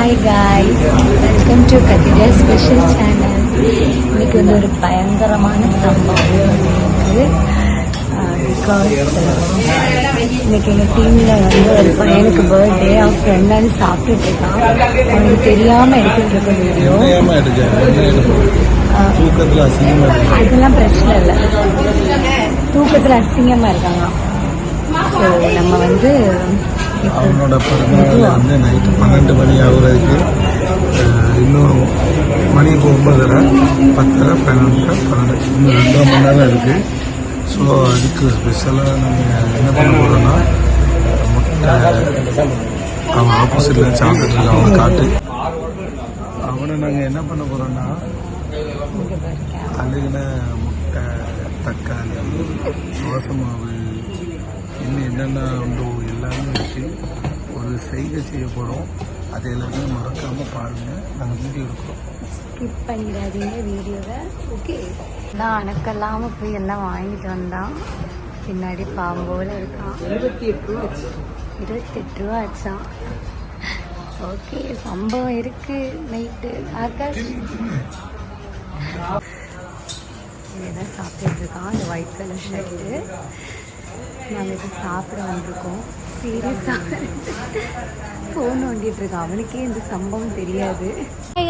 Hi guys, welcome to Kathiriya special channel. இன்னைக்கு வந்து ஒரு பயங்கரமான சம்பவம் இருக்குது. பிகாஸ் இன்னைக்கு எங்கள் டீமில் வந்து ஒரு பையனுக்கு பர்த்டே, அவன் ஃப்ரெண்டான்னு சாப்பிட்டுட்டு இருக்கான். அவனுக்கு தெரியாமல் எடுத்துகிட்டு இருக்க வீடியோ. அதெல்லாம் பிரச்சனை இல்லை, தூக்கத்தில் அசிங்கமாக இருக்காங்க. ஸோ நம்ம வந்து அவனோட பிறந்தநாள் வந்து நைட்டு 12 மணி ஆகுறதுக்கு இன்னும் மணி 9:30, 10:30, 11:30, 12 இன்னும் 2 மணி நேரம் இருக்குது. ஸோ அதுக்கு ஸ்பெஷலாக நாங்கள் என்ன பண்ண போகிறோன்னா, முட்டை அவன் ஆப்போசிட்டில் சாப்பிட்டுருக்க அவனை காட்டு அவனை நாங்கள் என்ன பண்ண போகிறோன்னா, அழுகின முட்டை, தக்காளி, தோசை மாவு, இன்னும் என்னென்ன உண்டோ எல்லாமே வச்சு ஒரு செய்கை செய்ய போகிறோம். அது எல்லாமே மறக்காமல் பாருங்கள். நாங்கள் வீடியோ எடுக்கிறோம், ஸ்கிப் பண்ணிடாதீங்க வீடியோவை. ஓகே, நான் அணக்கல்லாமல் போய் எல்லாம் வாங்கிட்டு வந்தான். பின்னாடி பாம்போல இருக்கான். 28 ரூபா ஆச்சான். ஓகே, சம்பவம் இருக்கு. நைட்டு ஆகாஷ் இதான் சாப்பிட்டுட்டு இருக்கான். அந்த ஒயிட் கலர் ஷர்ட்டு. நாங்கள் இதை சாப்பிட வந்திருக்கோம். சீரியஸாக ஃபோன் நோண்டிட்டு இருக்கான். அவனுக்கே இந்த சம்பவம் தெரியாது.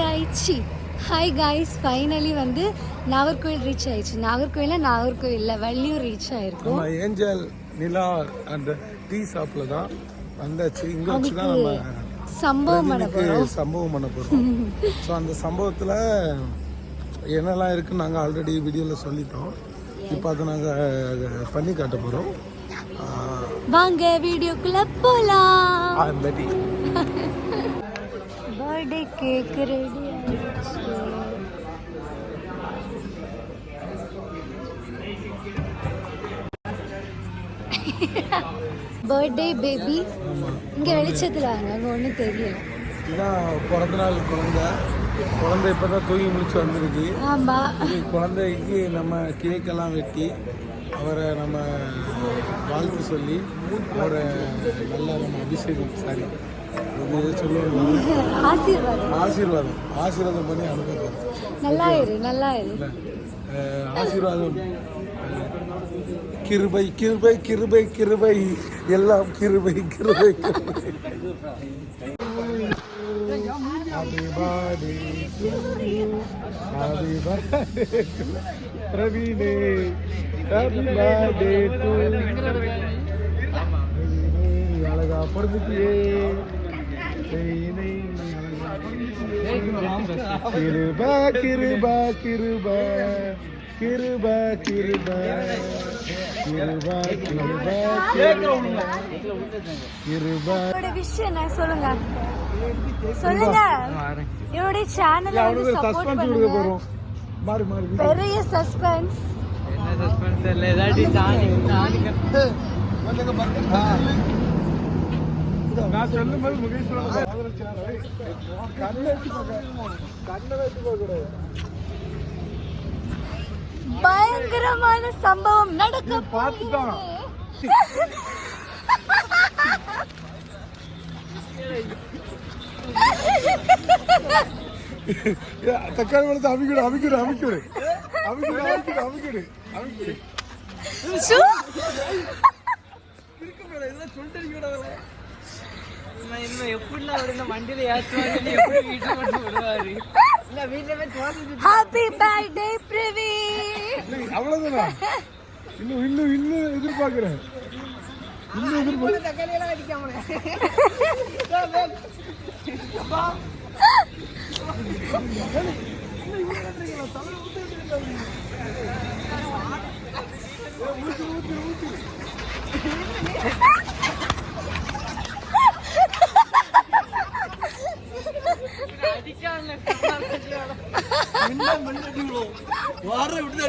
ஆயிடுச்சு. ஹாய் காய்ஸ், ஃபைனலி வந்து நாகர்கோவில் ரீச் ஆயிடுச்சு. நாகர்கோவிலில் வள்ளியூர் ரீச் ஆயிருக்கும். ஏஞ்சல் நிலா அந்த டீ ஷாப்பில் தான் வந்தாச்சு. இங்கே வச்சு தான் நம்ம சம்பவம் பண்ண போகிறோம். ஸோ அந்த சம்பவத்தில் என்னெல்லாம் இருக்குன்னு நாங்கள் ஆல்ரெடி வீடியோவில் சொல்லிட்டோம். இப்போ அதை நாங்கள் பண்ணி காட்ட போகிறோம். வாங்க வீடியோக்குள்ள போலாம். பர்த்டே கேக் ரெடி ஆயிடுச்சு. பர்த்டே பேபி இங்க வெளிச்சத்துல வாங்க, அங்க ஒன்றும் தெரியல. இதான் பிறந்த நாள் குழந்தை இப்போதான் தூங்கி முடிச்சு வந்திருக்கு. ஆமாம், குழந்தைக்கு நம்ம கேக்கெல்லாம் வெட்டி அவரை நம்ம வாழ்த்து சொல்லி அவரை நல்லா நம்ம அபிஷேகம் சொல்லுவாங்க, ஆசீர்வாதம் பண்ணி அனுப்புறோம். நல்லா ஆசீர்வாதம். கிருபை கிருபை கிருபை கிருபை எல்லாம் கிருபை கிருபை கிருபை. Happy birthday to you. Happy birthday Pravine. Happy birthday to you. அழகா பொறுத்துக்கியே. கிருபா கிருபா கிருபா கிருபா கிருபா கிருபா கிருபா கிருபா. விஷயம் சொல்லுங்க என்னுடைய சேனலை வந்து சப்போர்ட் பண்ணுங்க. பெரிய சஸ்பென்ஸ். நான் சொல்லும்போது முகேஷ் பயங்கரமான சம்பவம் நடக்க பார்த்துட்டான். தக்காளி வளர்த்து அவிக்கிடு அவிக்கிடு அவிக்கிடு அவிக்கிடு அவிக்கிடு அவிக்கிடு அவிக்கிடு. அவ்வளவுதான். இன்னும் இன்னும் இன்னும் எதிர்பார்க்கிறேன். வார விட்டு